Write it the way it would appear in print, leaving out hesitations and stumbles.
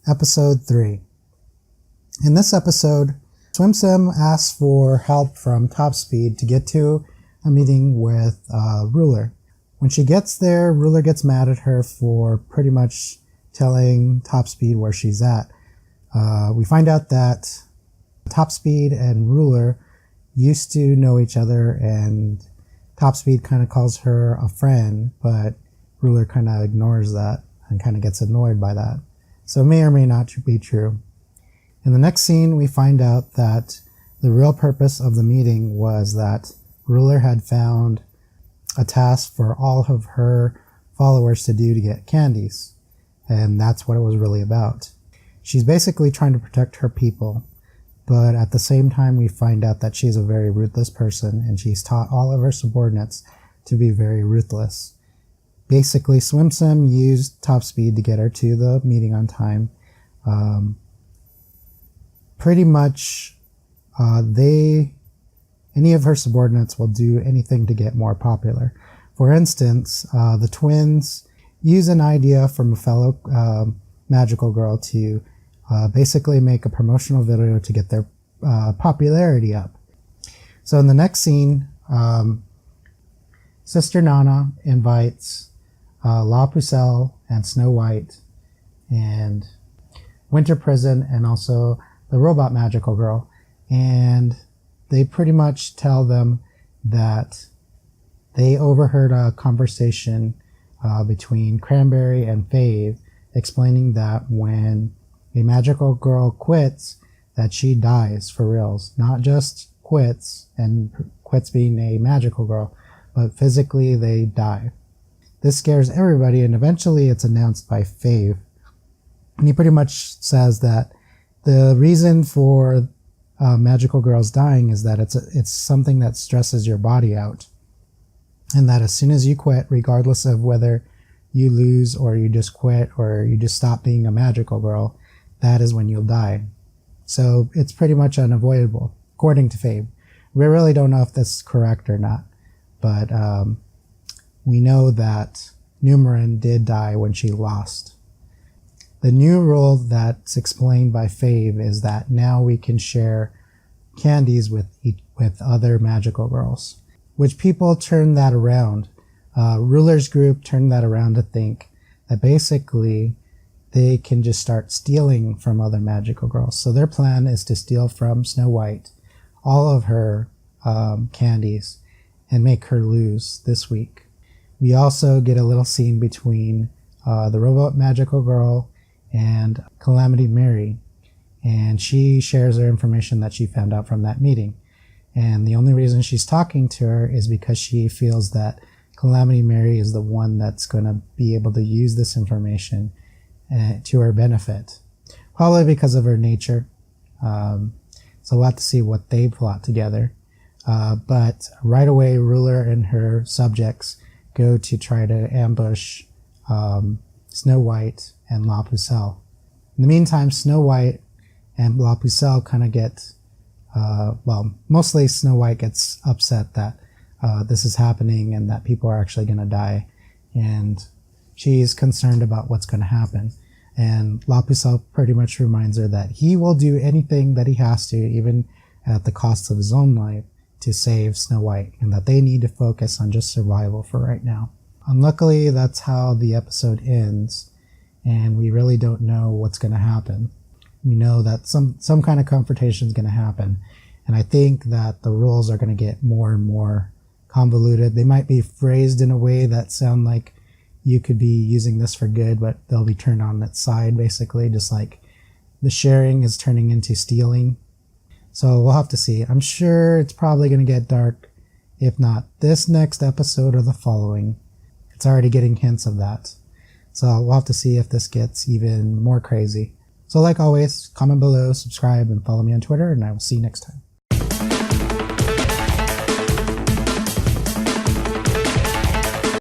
Episode 3. In this episode, Swim Sim asks for help from Top Speed to get to a meeting with Ruler. When she gets there, Ruler gets mad at her for pretty much telling Top Speed where she's at. We find out that Top Speed and Ruler used to know each other, and Top Speed kind of calls her a friend, but Ruler kind of ignores that and kind of gets annoyed by that. So it may or may not be true. In the next scene, we find out that the real purpose of the meeting was that Ruler had found a task for all of her followers to do to get candies. And that's what it was really about. She's basically trying to protect her people, but at the same time we find out that she's a very ruthless person, and she's taught all of her subordinates to be very ruthless. Basically, Swim Sim used Top Speed to get her to the meeting on time. Pretty much, any of her subordinates will do anything to get more popular. For instance, the twins use an idea from a fellow magical girl to basically make a promotional video to get their popularity up. So in the next scene, Sister Nana invites La Pucelle and Snow White and Winter Prison and also the robot magical girl, and they pretty much tell them that they overheard a conversation between Cranberry and Fave, explaining that when a magical girl quits, that she dies for reals. Not just quits, and quits being a magical girl, but physically they die. This scares everybody, and eventually it's announced by Fave. And he pretty much says that the reason for magical girls dying is that it's something that stresses your body out. And that as soon as you quit, regardless of whether you lose or you just quit or you just stop being a magical girl, that is when you'll die. So it's pretty much unavoidable, according to Fave. We really don't know if this is correct or not, but we know that Numerin did die when she lost. The new rule that's explained by Fave is that now we can share candies with other magical girls, which people turn that around. Ruler's group turned that around to think that basically they can just start stealing from other magical girls. So their plan is to steal from Snow White all of her candies and make her lose this week. We also get a little scene between the robot magical girl and Calamity Mary, and she shares her information that she found out from that meeting. And the only reason she's talking to her is because she feels that Calamity Mary is the one that's going to be able to use this information to her benefit, probably because of her nature. So we'll have to see what they plot together. But right away, Ruler and her subjects go to try to ambush Snow White and La Pucelle. In the meantime, Snow White and La Pucelle kind of get, mostly Snow White gets upset that this is happening and that people are actually going to die, and she's concerned about what's going to happen. And La Pucelle pretty much reminds her that he will do anything that he has to, even at the cost of his own life, to save Snow White, and that they need to focus on just survival for right now. Unluckily, that's how the episode ends, and we really don't know what's going to happen. We know that some kind of confrontation is going to happen, and I think that the rules are going to get more and more convoluted. They might be phrased in a way that sound like you could be using this for good, but they'll be turned on its side, basically, just like the sharing is turning into stealing. So we'll have to see. I'm sure it's probably going to get dark, if not this next episode or the following. It's already getting hints of that. So we'll have to see if this gets even more crazy. So like always, comment below, subscribe, and follow me on Twitter, and I will see you next time.